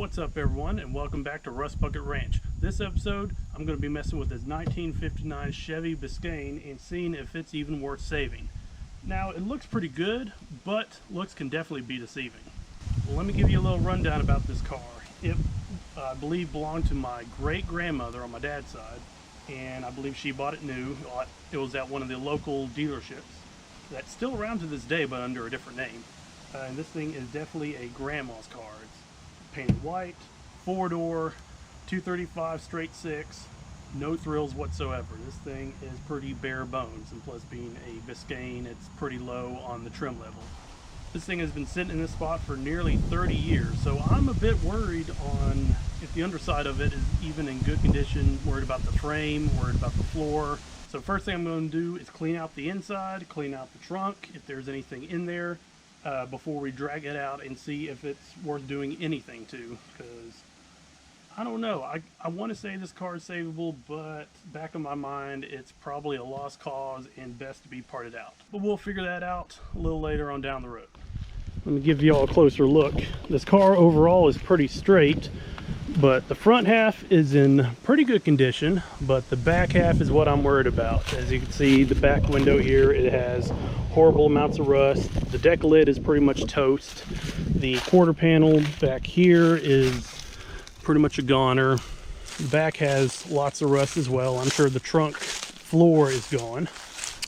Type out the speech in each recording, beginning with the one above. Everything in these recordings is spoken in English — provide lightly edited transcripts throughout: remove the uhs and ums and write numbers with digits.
What's up everyone, and welcome back to Rustbucket Ranch. This episode I'm going to be messing with this 1959 Chevy Biscayne and seeing if it's even worth saving. Now it looks pretty good, but looks can definitely be deceiving. Well, let me give you a little rundown about this car. It I believe belonged to my great grandmother on my dad's side, and I believe she bought it new. It was at one of the local dealerships that's still around to this day but under a different name. And this thing is definitely a grandma's car. It's painted white, 4-door, 235 straight six, no thrills whatsoever. This thing is pretty bare bones, and plus being a Biscayne, it's pretty low on the trim level. This thing has been sitting in this spot for nearly 30 years, so I'm a bit worried on if the underside of it is even in good condition, worried about the frame, worried about the floor. So first thing I'm going to do is clean out the inside, clean out the trunk, if there's anything in there, before we drag it out and see if it's worth doing anything to, because I don't know. I want to say this car is savable, but back of my mind it's probably a lost cause and best to be parted out. But we'll figure that out a little later on down the road. Let me give you all a closer look. This car overall is pretty straight, but the front half is in pretty good condition, but the back half is what I'm worried about. As you can see, the back window here, it has horrible amounts of rust. The deck lid is pretty much toast. The quarter panel back here is pretty much a goner. The back has lots of rust as well. I'm sure the trunk floor is gone.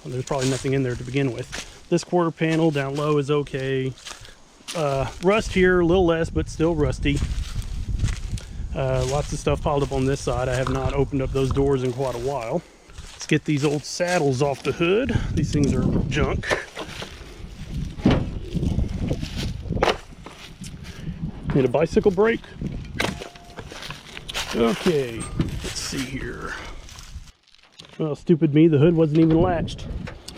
There's probably nothing in there to begin with. This quarter panel down low is okay. Rust here, a little less, but still rusty. Lots of stuff piled up on this side. I have not opened up those doors in quite a while. Let's get these old saddles off the hood. These things are junk. Need a bicycle brake. Okay, let's see here. Well, stupid me, the hood wasn't even latched.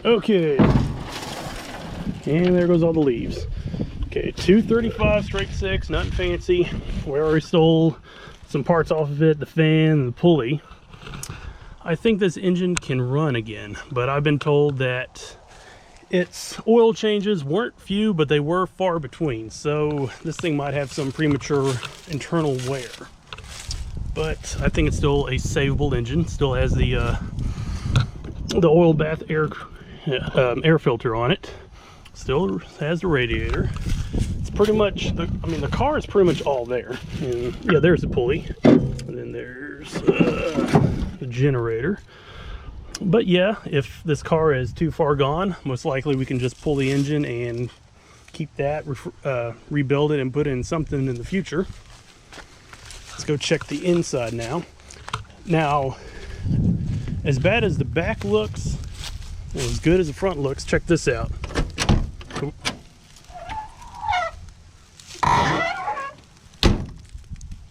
Okay, and there goes all the leaves. Okay, 235 straight six, nothing fancy. We already stole some parts off of it, the fan and the pulley. I think this engine can run again, but I've been told that its oil changes weren't few, but they were far between. So this thing might have some premature internal wear. But I think it's still a savable engine. Still has the oil bath air filter on it. Still has the radiator. It's pretty much the car is pretty much all there. And yeah, there's the pulley, and then there's the generator. But yeah, if this car is too far gone, most likely we can just pull the engine and keep that, rebuild it, and put in something in the future. Let's go check the inside now. Now, as bad as the back looks, and as good as the front looks, check this out.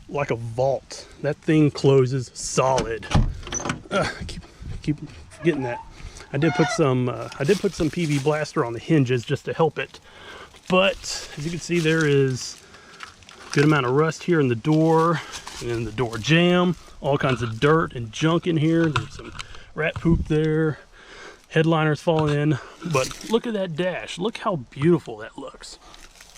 Like a vault. That thing closes solid. Keep forgetting that. I did put some PV Blaster on the hinges just to help it. But as you can see, there is a good amount of rust here in the door, and in the door jamb, all kinds of dirt and junk in here. There's some rat poop there. Headliner's falling in. But look at that dash. Look how beautiful that looks.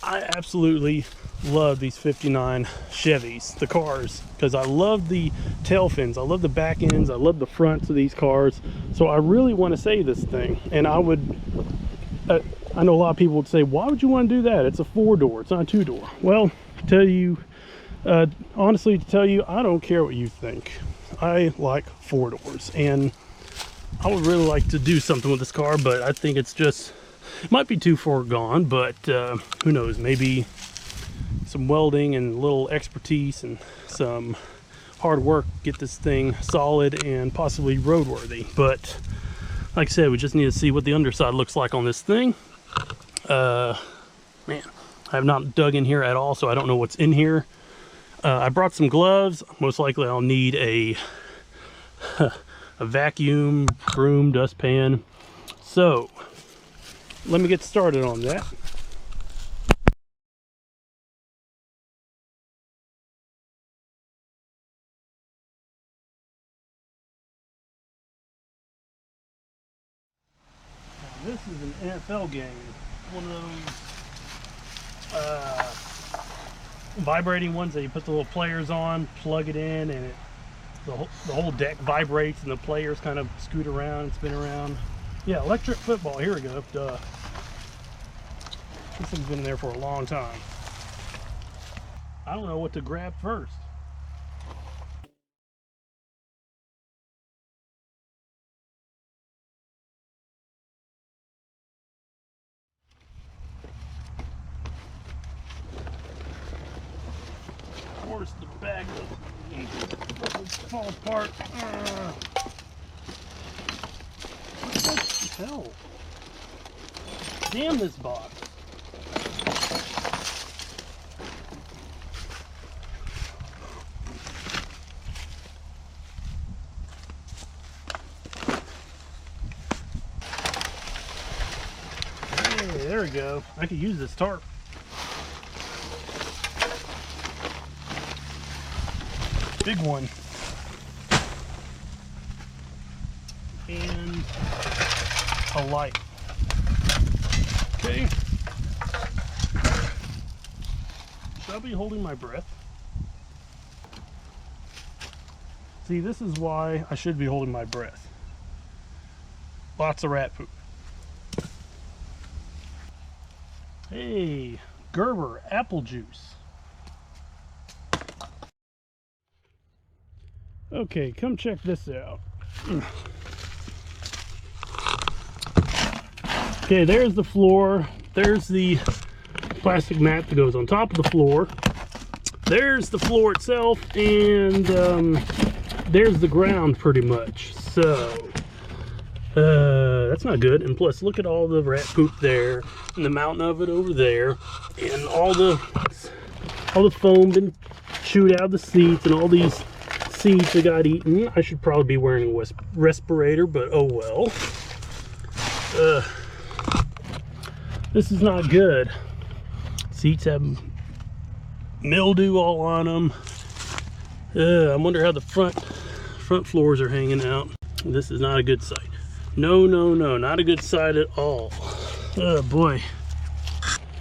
I absolutely love these 59 Chevys, the cars, because I love the tail fins, I love the back ends, I love the fronts of these cars. So I really want to save this thing. And I know a lot of people would say, why would you want to do that? It's a 4-door, it's not a 2-door. Well, to tell you, honestly, I don't care what you think. I like 4-doors, and I would really like to do something with this car, but I think it might be too far gone, but who knows, maybe some welding and a little expertise and some hard work get this thing solid and possibly roadworthy. But like I said, we just need to see what the underside looks like on this thing. Man, I have not dug in here at all, so I don't know what's in here. I brought some gloves. Most likely I'll need a vacuum, broom, dustpan. So let me get started on that. Now, this is an NFL game. One of those vibrating ones that you put the little players on, plug it in, and the whole deck vibrates and the players kind of scoot around and spin around. Yeah, electric football. Here we go. Duh. This thing's been there for a long time. I don't know what to grab first. Of course, the bag will fall apart. What the hell? Damn this box. Hey, there we go. I could use this tarp. Big one. And a light. Okay. Should I be holding my breath? See, this is why I should be holding my breath. Lots of rat poop. Hey, Gerber apple juice. Okay, come check this out. Okay, there's the floor. There's the plastic mat that goes on top of the floor. There's the floor itself, and there's the ground pretty much. So that's not good. And plus, look at all the rat poop there, and the mountain of it over there, and all the foam been chewed out of the seats, and all these seeds that got eaten. I should probably be wearing a respirator, but oh well. This is not good. Seats have mildew all on them. I wonder how the front floors are hanging out. This is not a good sight. No, not a good sight at all. Oh boy.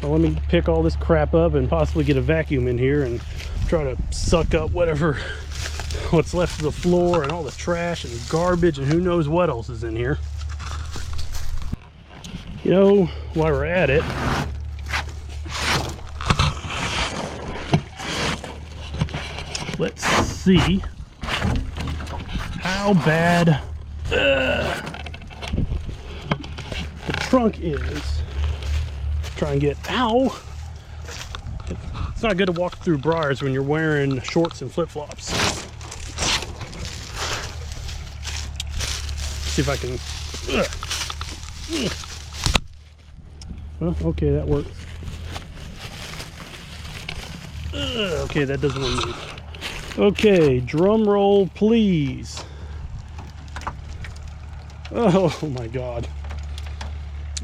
Well, let me pick all this crap up and possibly get a vacuum in here and try to suck up what's left of the floor and all the trash and garbage and who knows what else is in here. You know, while we're at it, let's see how bad the trunk is. Try and get, ow! It's not good to walk through briars when you're wearing shorts and flip-flops. See if I can. Well, okay, that works. Okay, that doesn't want to move. Okay, drum roll, please. Oh my God!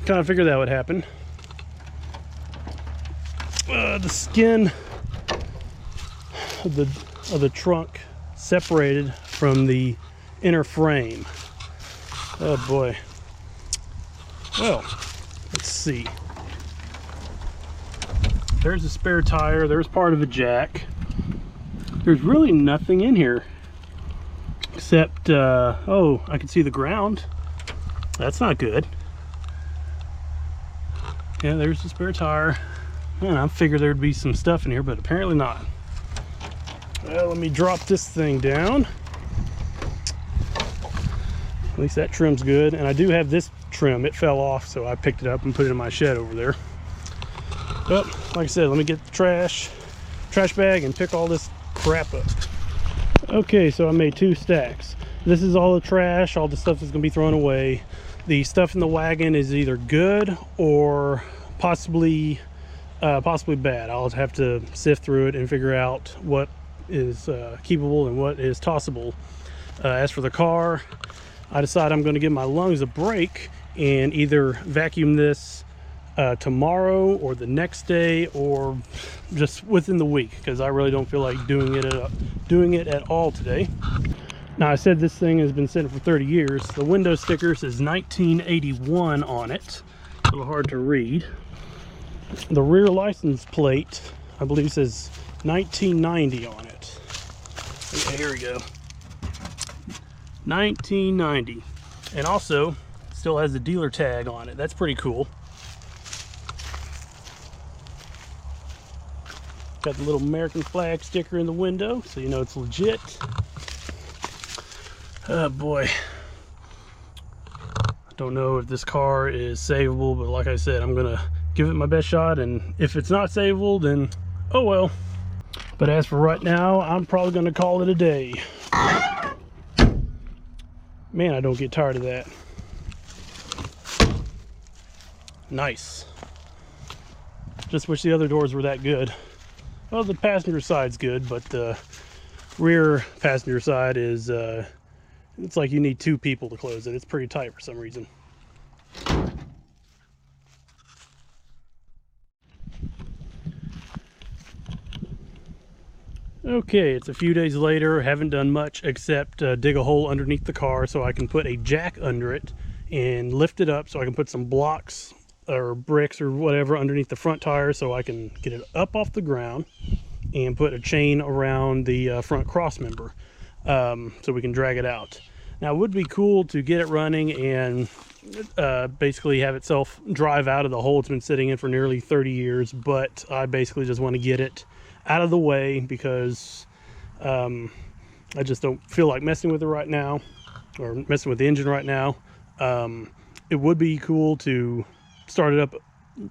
Kind of figured that would happen. The skin of the trunk separated from the inner frame. Oh boy. Well, let's see. There's a spare tire. There's part of a jack. There's really nothing in here except, oh, I can see the ground. That's not good. Yeah, there's the spare tire. I figured there'd be some stuff in here, but apparently not. Well, let me drop this thing down. At least that trim's good. And I do have this trim. It fell off, so I picked it up and put it in my shed over there. But like I said, let me get the trash bag and pick all this crap up. Okay, so I made 2 stacks. This is all the trash, all the stuff that's gonna be thrown away. The stuff in the wagon is either good or possibly bad. I'll have to sift through it and figure out what is keepable and what is tossable. As for the car, I decide I'm going to give my lungs a break and either vacuum this tomorrow or the next day or just within the week, because I really don't feel like doing it at all today. Now, I said this thing has been sitting for 30 years. The window sticker says 1981 on it. A little hard to read. The rear license plate, I believe, says 1990 on it. Okay, here we go. 1990. And also, still has the dealer tag on it. That's pretty cool. Got the little American flag sticker in the window, so you know it's legit. Oh boy. I don't know if this car is savable, but like I said, I'm gonna give it my best shot, and if it's not savable, then oh well. But as for right now, I'm probably gonna call it a day. Man, I don't get tired of that. Nice. Just wish the other doors were that good. Well, the passenger side's good, but the rear passenger side is, it's like you need two people to close it. It's pretty tight for some reason. Okay, it's a few days later. Haven't done much except dig a hole underneath the car so I can put a jack under it and lift it up so I can put some blocks or bricks or whatever underneath the front tire so I can get it up off the ground and put a chain around the front cross member so we can drag it out. Now it would be cool to get it running and basically have itself drive out of the hole it's been sitting in for nearly 30 years, but I basically just want to get it out of the way because I just don't feel like messing with it right now, or messing with the engine right now. It would be cool to start it up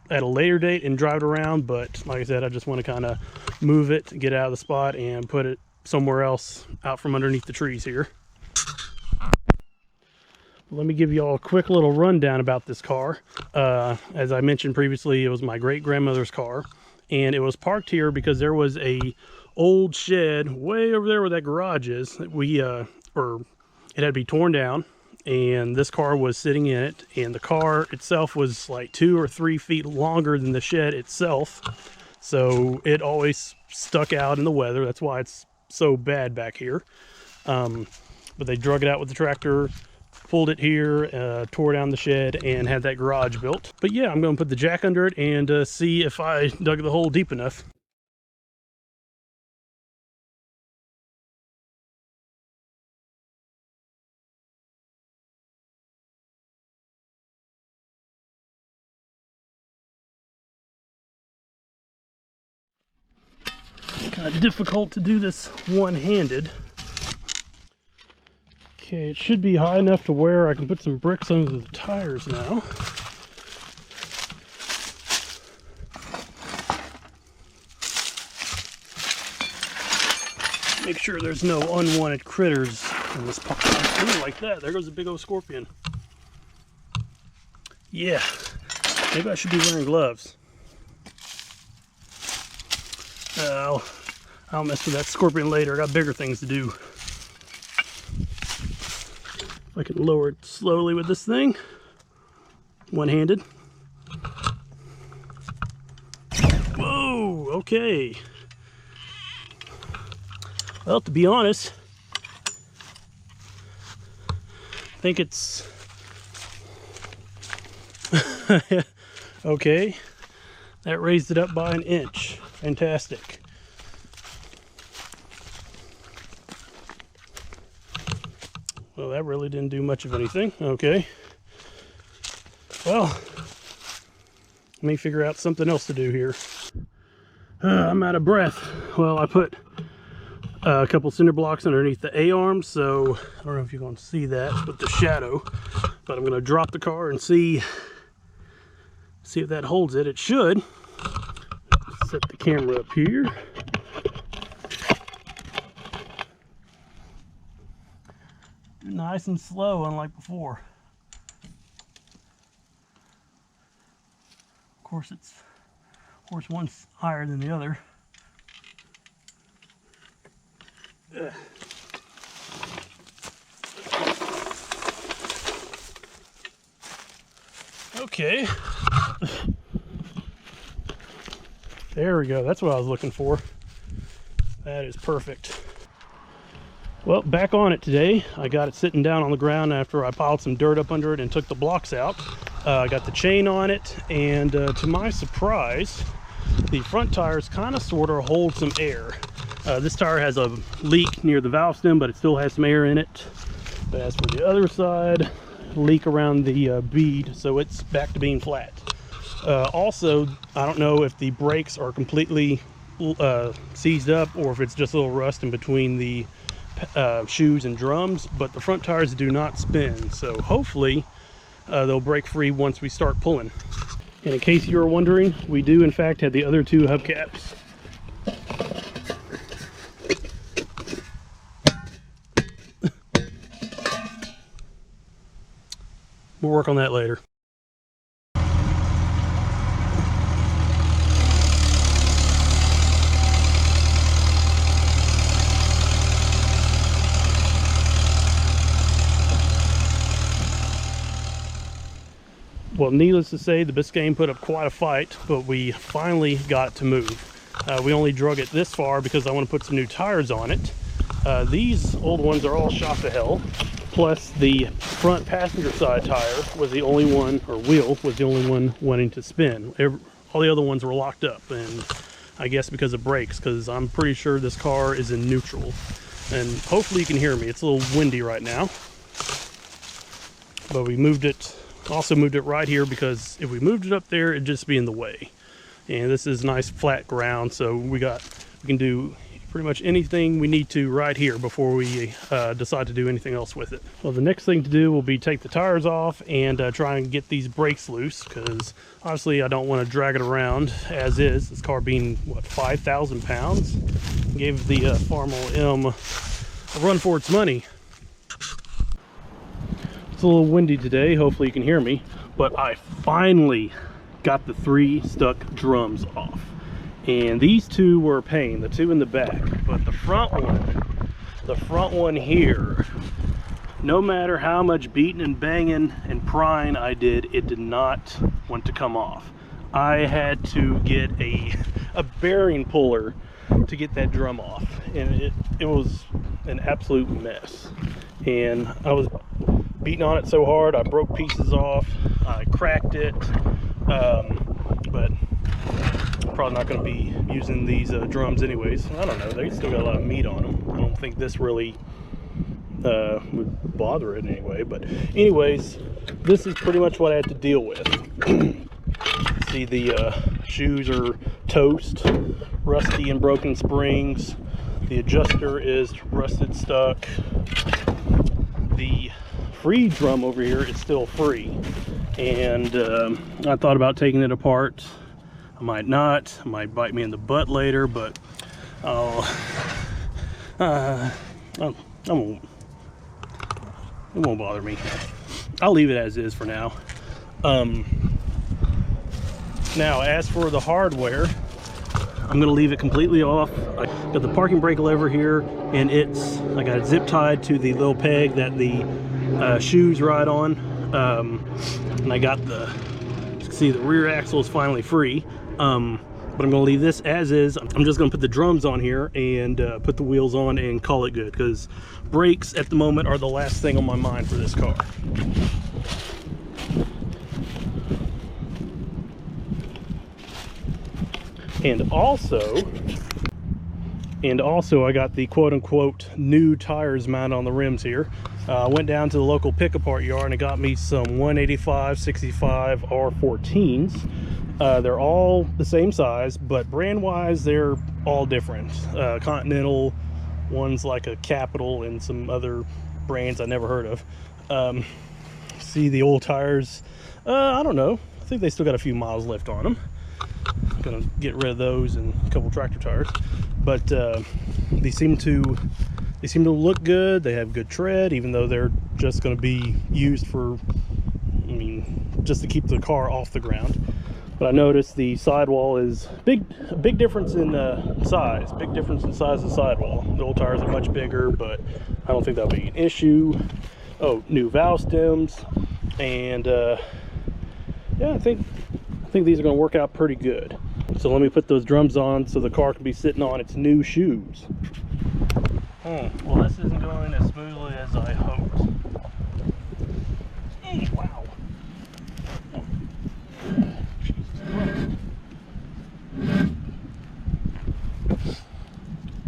at a later date and drive it around, but like I said, I just want to kind of move it, get it out of the spot, and put it somewhere else out from underneath the trees here. Let me give you all a quick little rundown about this car. As I mentioned previously, it was my great-grandmother's car, and it was parked here because there was a old shed way over there where that garage is. It had to be torn down, and this car was sitting in it, and the car itself was like 2 or 3 feet longer than the shed itself, so it always stuck out in the weather. That's why it's so bad back here. But they drug it out with the tractor, pulled it here, tore down the shed, and had that garage built. But yeah, I'm going to put the jack under it and see if I dug the hole deep enough. Kind of difficult to do this one-handed. Okay, it should be high enough to where I can put some bricks under the tires now. Make sure there's no unwanted critters in this pocket. Ooh, like that. There goes a big old scorpion. Yeah, maybe I should be wearing gloves. I'll mess with that scorpion later. I got bigger things to do. I can lower it slowly with this thing, one-handed. Whoa, okay. Well, to be honest, I think it's okay. That raised it up by an inch. Fantastic. Well, that really didn't do much of anything. Okay. Well, let me figure out something else to do here. I'm out of breath. Well, I put a couple cinder blocks underneath the A-arms, so I don't know if you're going to see that with the shadow, but I'm going to drop the car and see if that holds it. It should. Set the camera up here. Nice and slow, unlike before. Of course, one's higher than the other. Ugh. Okay. There we go. That's what I was looking for. That is perfect. Well, back on it today. I got it sitting down on the ground after I piled some dirt up under it and took the blocks out. I got the chain on it, and to my surprise, the front tires kind of sort of hold some air. This tire has a leak near the valve stem, but it still has some air in it. But as for the other side, leak around the bead, so it's back to being flat. Also, I don't know if the brakes are completely seized up or if it's just a little rust in between the shoes and drums, but the front tires do not spin, so hopefully they'll break free once we start pulling. And in case you were wondering, we do in fact have the other two hubcaps. We'll work on that later. Well, needless to say, the Biscayne put up quite a fight, but we finally got to move. We only drug it this far because I want to put some new tires on it. These old ones are all shot to hell. Plus, the front passenger side tire was the only one, or wheel was the only one wanting to spin. All the other ones were locked up, and I guess because of brakes, because I'm pretty sure this car is in neutral. And hopefully you can hear me. It's a little windy right now. But we moved it. Also moved it right here because if we moved it up there, it'd just be in the way. And this is nice flat ground, so we can do pretty much anything we need to right here before we decide to do anything else with it. Well, the next thing to do will be take the tires off and try and get these brakes loose, because obviously I don't want to drag it around as is. This car being, what, 5,000 pounds? Gave the Farmall M a run for its money. It's a little windy today, hopefully you can hear me, but I finally got the 3 stuck drums off. And these two were a pain, the two in the back, but the front one here, no matter how much beating and banging and prying I did, it did not want to come off. I had to get a bearing puller to get that drum off, and it was an absolute mess. And I was beating on it so hard, I broke pieces off, I cracked it, but I'm probably not going to be using these drums anyways. I don't know, they still got a lot of meat on them. I don't think this really would bother it anyway, but anyways, this is pretty much what I had to deal with. See, the shoes are toast, rusty and broken springs. The adjuster is rusted, stuck. The free drum over here is still free, and I thought about taking it apart. I might not. It might bite me in the butt later, but I won't. It won't bother me. I'll leave it as is for now. Now, as for the hardware, I'm gonna leave it completely off. I got the parking brake lever here, and I got it zip tied to the little peg that the shoes ride on. And I got you can see the rear axle is finally free. But I'm gonna leave this as is. I'm just gonna put the drums on here and put the wheels on and call it good, because brakes at the moment are the last thing on my mind for this car. And also I got the quote-unquote new tires mounted on the rims here. I went down to the local pick-apart yard and it got me some 185 65 R14s. They're all the same size, but brand-wise they're all different. Continental, one's like a Capital, and some other brands I never heard of. See the old tires, I don't know, I think they still got a few miles left on them. I'm gonna get rid of those and a couple tractor tires, but they seem to look good. They have good tread, even though they're just going to be used for, I mean, just to keep the car off the ground. But I noticed the sidewall is a big difference in size. Big difference in size of the sidewall. The old tires are much bigger, but I don't think that'll be an issue. Oh, new valve stems, and yeah, I think these are going to work out pretty good. So let me put those drums on so the car can be sitting on its new shoes. Well, this isn't going as smoothly as I hoped. Wow.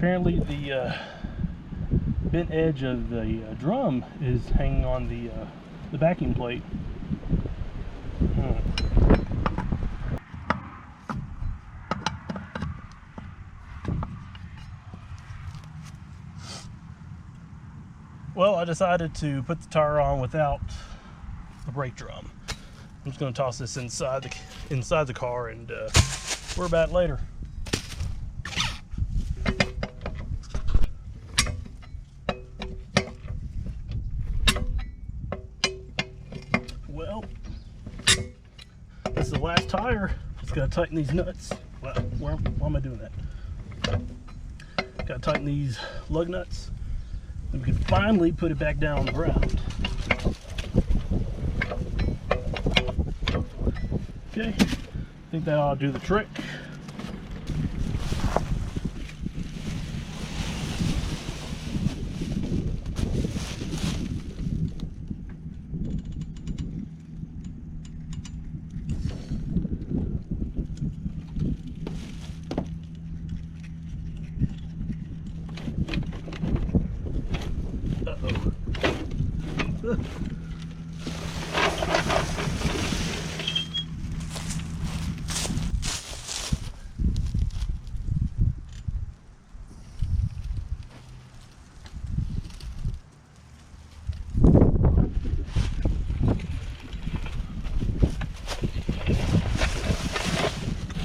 Apparently the bent edge of the drum is hanging on the backing plate. Well, I decided to put the tire on without the brake drum. I'm just going to toss this inside the car, and we're back later. Well, this is the last tire. Just got to tighten these nuts. Well, why am I doing that? Got to tighten these lug nuts. And we can finally put it back down on the ground. Okay, I think that ought to do the trick.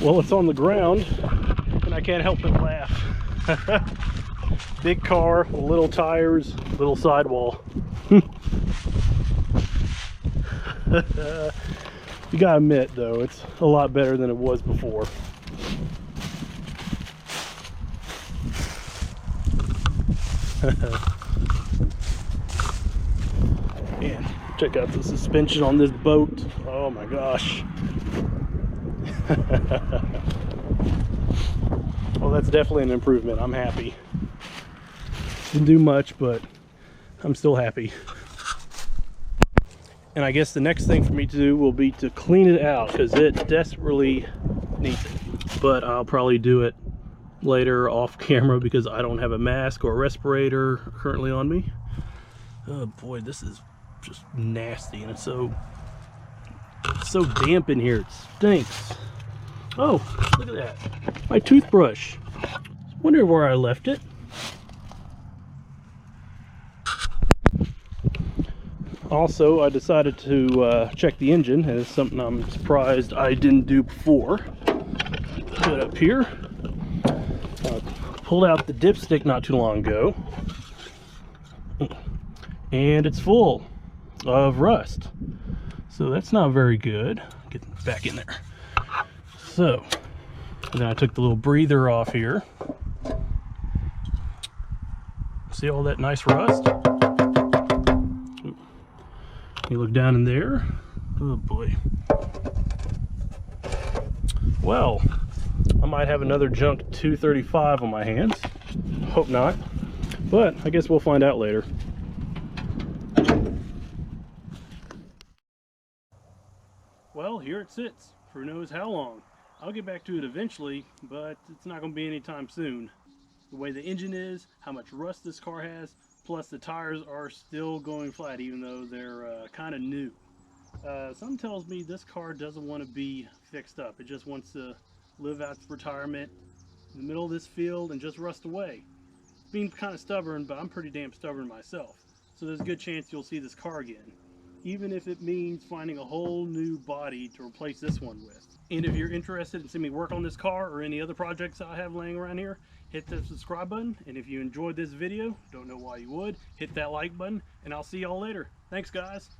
Well, it's on the ground, and I can't help but laugh. Big car, little tires, little sidewall. You gotta admit, though, it's a lot better than it was before. Man, check out the suspension on this boat. Oh my gosh. Well, that's definitely an improvement. I'm happy. Didn't do much, but I'm still happy. And I guess the next thing for me to do will be to clean it out, because it desperately needs it. But I'll probably do it later off camera because I don't have a mask or a respirator currently on me. Oh boy, this is just nasty, and it's so damp in here. It stinks. Oh, look at that. My toothbrush. Wonder where I left it. Also, I decided to check the engine, and it's something I'm surprised I didn't do before. Put it up here. Pulled out the dipstick not too long ago, and it's full of rust. So that's not very good. Get back in there. So, and then I took the little breather off here. See all that nice rust? You look down in there. Oh boy. Well, I might have another junk 235 on my hands. Hope not. But I guess we'll find out later. Well, here it sits for who knows how long. I'll get back to it eventually, but it's not going to be anytime soon. The way the engine is, how much rust this car has, plus the tires are still going flat even though they're kind of new. Something tells me this car doesn't want to be fixed up. It just wants to live out its retirement in the middle of this field and just rust away. Being kind of stubborn, but I'm pretty damn stubborn myself. So there's a good chance you'll see this car again, even if it means finding a whole new body to replace this one with. And if you're interested in seeing me work on this car or any other projects I have laying around here, hit the subscribe button. And if you enjoyed this video, don't know why you would, hit that like button, and I'll see y'all later. Thanks, guys.